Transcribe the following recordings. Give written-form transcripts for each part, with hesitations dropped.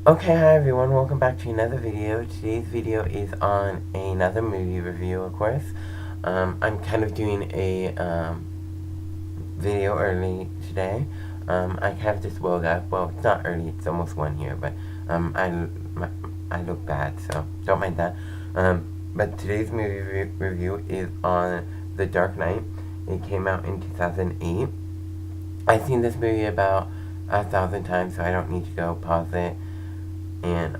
Okay, hi everyone, welcome back to another video. Today's video is on another movie review, of course. I'm kind of doing a video early today. I kind of just woke up. Well, it's not early, it's almost 1 here, but I look bad, so don't mind that. But today's movie review is on The Dark Knight. It came out in 2008. I've seen this movie about 1,000 times, so I don't need to go pause it and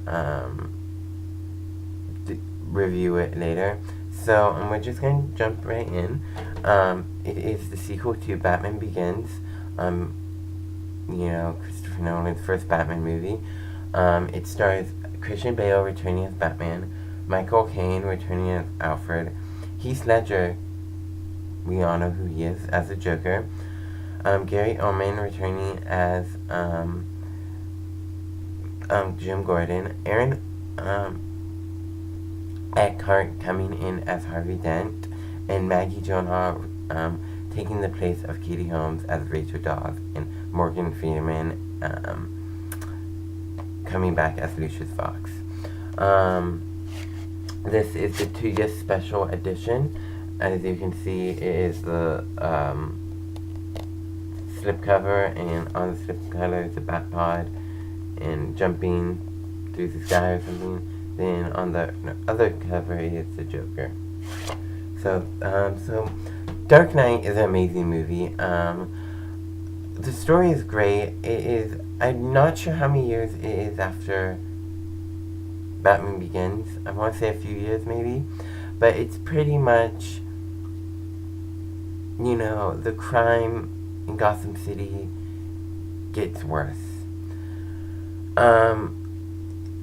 review it later. So we're just going to jump right in. It is the sequel to Batman Begins. Christopher Nolan's first Batman movie. It stars Christian Bale returning as Batman, Michael Caine returning as Alfred, Heath Ledger, we all know who he is, as the Joker, Gary Oldman returning as Jim Gordon, Aaron Eckhart coming in as Harvey Dent, and Maggie Gyllenhaal taking the place of Katie Holmes as Rachel Dawes, and Morgan Freeman coming back as Lucius Fox. This is the 2-year special edition. As you can see, it is the slipcover, and on the slipcover is the Batpod and jumping through the sky or something. Then on the other cover is the Joker. So Dark Knight is an amazing movie. The story is great. It is. I'm not sure how many years it is after Batman Begins. I want to say a few years maybe, but it's pretty much, the crime in Gotham City gets worse.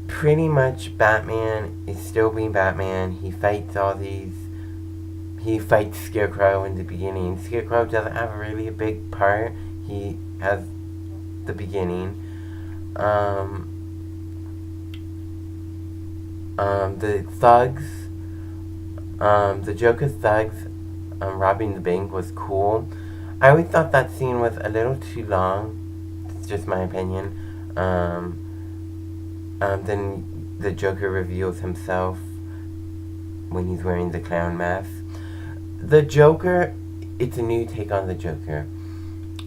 Pretty much Batman is still being Batman. He fights Scarecrow in the beginning. Scarecrow doesn't have really a big part. He has the beginning. The thugs, the Joker's thugs, robbing the bank was cool. I always thought that scene was a little too long. It's just my opinion. Then the Joker reveals himself when he's wearing the clown mask. The Joker, it's a new take on the Joker.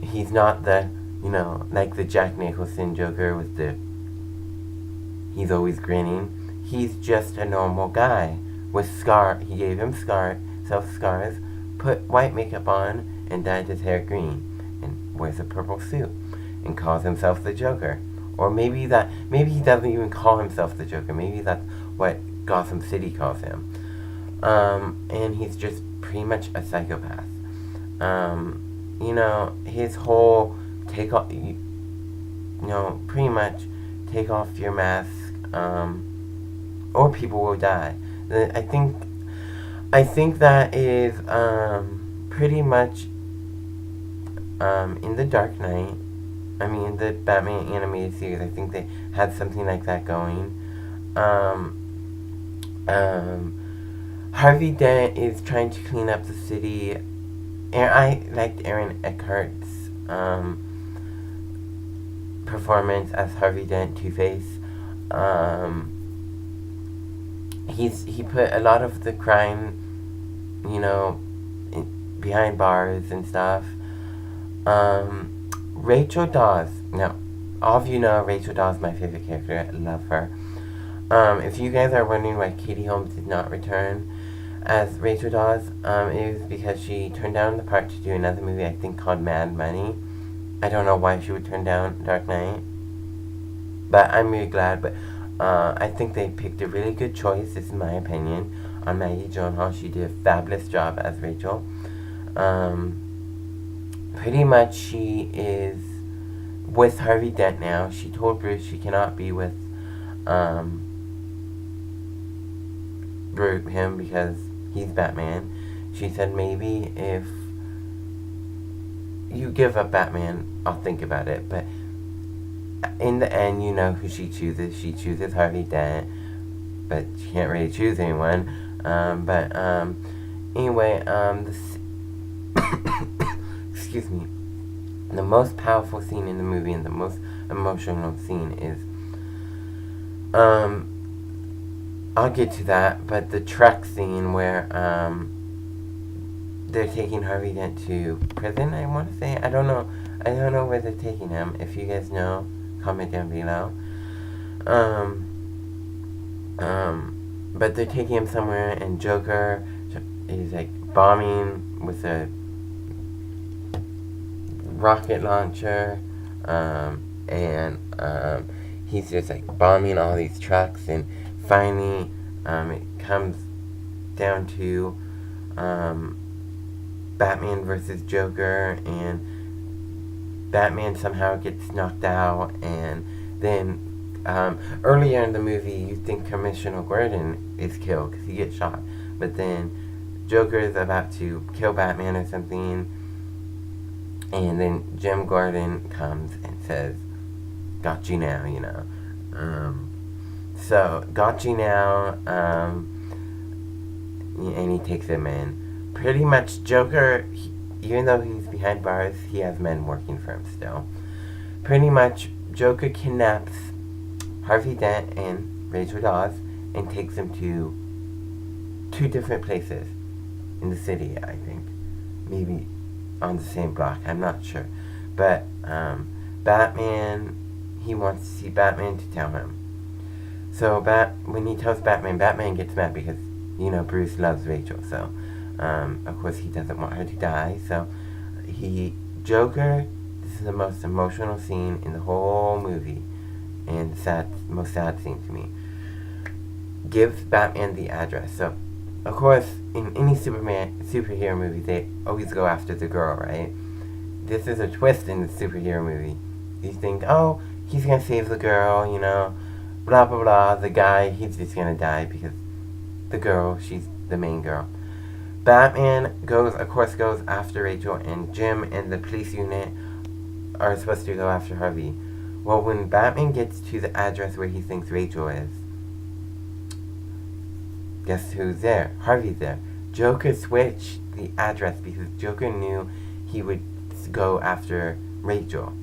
He's not the, like the Jack Nicholson Joker with he's always grinning. He's just a normal guy with he gave himself scars, put white makeup on, and dyed his hair green, and wears a purple suit, and calls himself the Joker. Or maybe he doesn't even call himself the Joker. Maybe that's what Gotham City calls him. And he's just pretty much a psychopath. His whole pretty much take off your mask, or people will die. I think that is pretty much in the Dark Knight. In the Batman animated series, I think they had something like that going. Harvey Dent is trying to clean up the city. I liked Aaron Eckhart's performance as Harvey Dent, Two-Face. He put a lot of the crime, behind bars and stuff. Rachel Dawes. Now, all of you know Rachel Dawes is my favorite character. I love her. If you guys are wondering why Katie Holmes did not return as Rachel Dawes, it was because she turned down the part to do another movie, I think, called Mad Money. I don't know why she would turn down Dark Knight, but I'm really glad. But I think they picked a really good choice, this is my opinion, on Maggie Gyllenhaal. She did a fabulous job as Rachel. Pretty much she is with Harvey Dent now. She told Bruce she cannot be with him because he's Batman. She said, maybe if you give up Batman, I'll think about it. But in the end, you know who she chooses. She chooses Harvey Dent, but she can't really choose anyone. Anyway, excuse me. The most powerful scene in the movie and the most emotional scene is Um, I'll get to that, but the truck scene where they're taking Harvey Dent to prison, I want to say. I don't know where they're taking him. If you guys know, comment down below. But they're taking him somewhere, and Joker is like bombing with a rocket launcher, and he's just like bombing all these trucks, and finally it comes down to Batman versus Joker, and Batman somehow gets knocked out, and then earlier in the movie you think Commissioner Gordon is killed because he gets shot, but then Joker is about to kill Batman or something, and then Jim Gordon comes and says, "Got you now," you know. So, got you now, and he takes him in. Pretty much, Joker, even though he's behind bars, he has men working for him still. Pretty much, Joker kidnaps Harvey Dent and Rachel Dawes and takes them to 2 different places in the city, I think. Maybe on the same block, I'm not sure. But Batman, he wants to see Batman to tell him. So when he tells Batman, Batman gets mad because, you know, Bruce loves Rachel. So, of course, he doesn't want her to die. So, Joker, this is the most emotional scene in the whole movie. And most sad scene to me. Gives Batman the address. So, of course, in any superhero movie, they always go after the girl, right? This is a twist in the superhero movie. You think, oh, he's gonna save the girl, you know, blah blah blah. The guy, he's just gonna die because the girl, she's the main girl. Batman goes after Rachel, and Jim and the police unit are supposed to go after Harvey. Well, when Batman gets to the address where he thinks Rachel is, guess who's there? Harvey's there. Joker switched the address because Joker knew he would go after Rachel.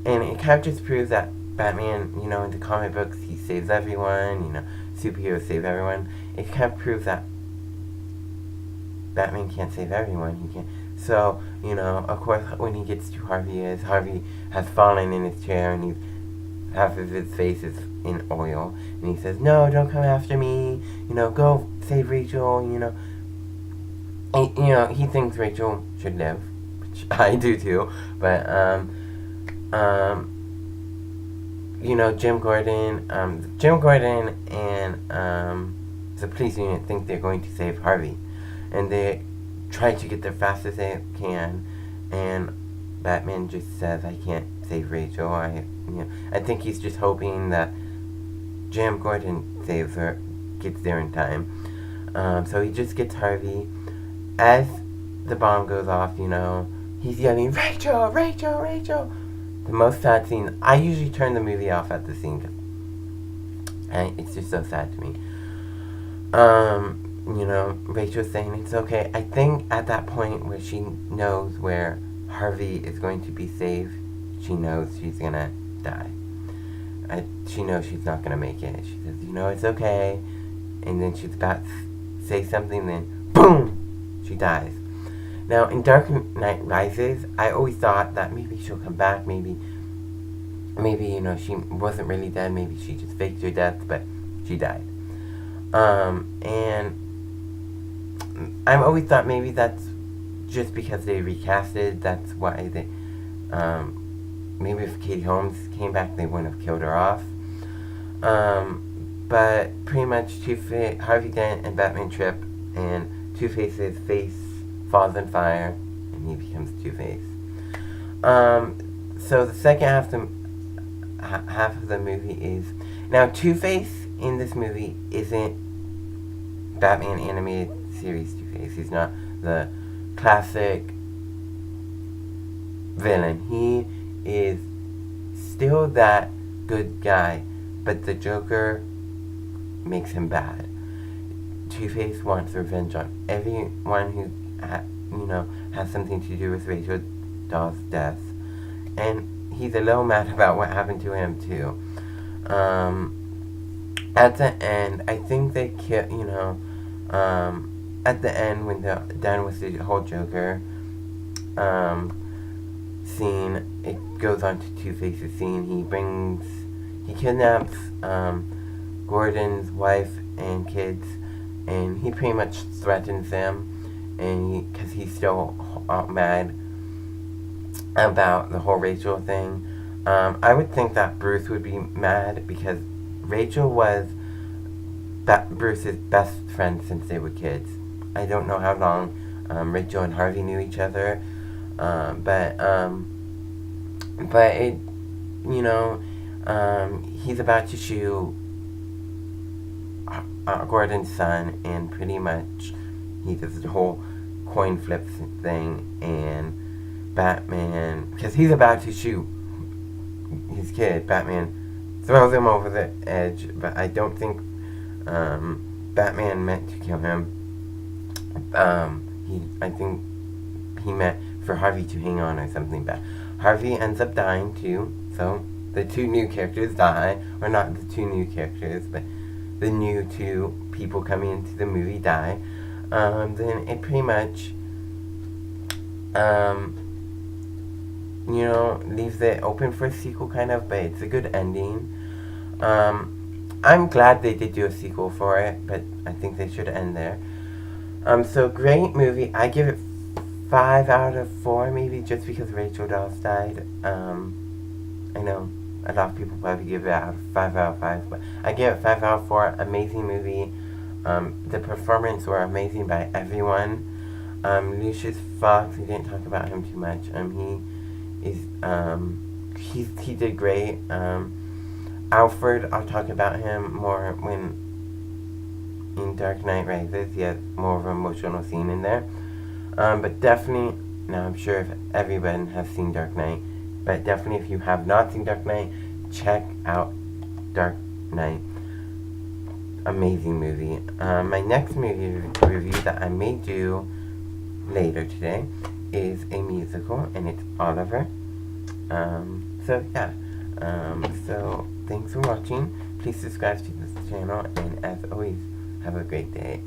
And it kind of just proves that Batman, you know, in the comic books, he saves everyone, you know, superheroes save everyone. It kind of proves that Batman can't save everyone. He can't. So, you know, of course, when he gets to Harvey has fallen in his chair, and half of his face is in oil, and he says, "No, don't come after me. You know, go save Rachel." You know, and, you know, he thinks Rachel should live, which I do too. But you know, Jim Gordon and the police unit think they're going to save Harvey, and they try to get there fast as they can, and Batman just says, "I can't save Rachel." I think he's just hoping that Jim Gordon saves her, gets there in time. So he just gets Harvey. As the bomb goes off, you know, he's yelling, "Rachel, Rachel, Rachel!" The most sad scene. I usually turn the movie off at the scene because it's just so sad to me. You know, Rachel's saying it's okay. I think at that point where she knows where Harvey is going to be saved, she knows she's gonna die. She knows she's not gonna make it. She says, "You know, it's okay," and then she's about to say something, then boom, she dies. Now, in Dark Knight Rises, I always thought that maybe she'll come back, maybe, you know, she wasn't really dead, maybe she just faked her death, but she died. And I've always thought maybe that's just because they recasted, that's why they, maybe if Katie Holmes came back, they wouldn't have killed her off. But pretty much Harvey Dent and Batman trip, and Two-Face's face falls on fire, and he becomes Two-Face. So the second half of the movie is, now Two-Face in this movie isn't Batman animated series Two-Face. He's not the classic villain. He is still that good guy, but the Joker makes him bad. Two-Face wants revenge on everyone who has something to do with Rachel Dawes' death, and he's a little mad about what happened to him too. at the end, I think they kill, at the end when they're done with the whole Joker scene, it goes on to Two-Face's scene. He kidnaps Gordon's wife and kids, and he pretty much threatens them, and because he's still mad about the whole Rachel thing. I would think that Bruce would be mad because Rachel was Bruce's best friend since they were kids. I don't know how long Rachel and Harvey knew each other, but it, he's about to shoot Gordon's son, and pretty much he does the whole coin flip thing, and Batman, because he's about to shoot his kid, Batman throws him over the edge, but I don't think Batman meant to kill him. I think he meant for Harvey to hang on or something, but Harvey ends up dying too, so the two new characters die, or not the two new characters, but the new two people coming into the movie die. Then it pretty much, leaves it open for a sequel kind of, but it's a good ending. I'm glad they did do a sequel for it, but I think they should end there. So great movie. I give it 5 out of 4, maybe, just because Rachel Dawes died. I know a lot of people probably give it 5 out of 5, but I give it 5 out of 4. Amazing movie. The performance were amazing by everyone. Lucius Fox, we didn't talk about him too much. He did great. Alfred, I'll talk about him more when in Dark Knight Rises. He has more of an emotional scene in there. But definitely, now I'm sure if everyone has seen Dark Knight, but definitely if you have not seen Dark Knight, check out Dark Knight. Amazing movie. My next movie review that I may do later today is a musical, and it's Oliver. So yeah. So thanks for watching. Please subscribe to this channel, and as always, have a great day.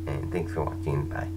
And thanks for watching. Bye.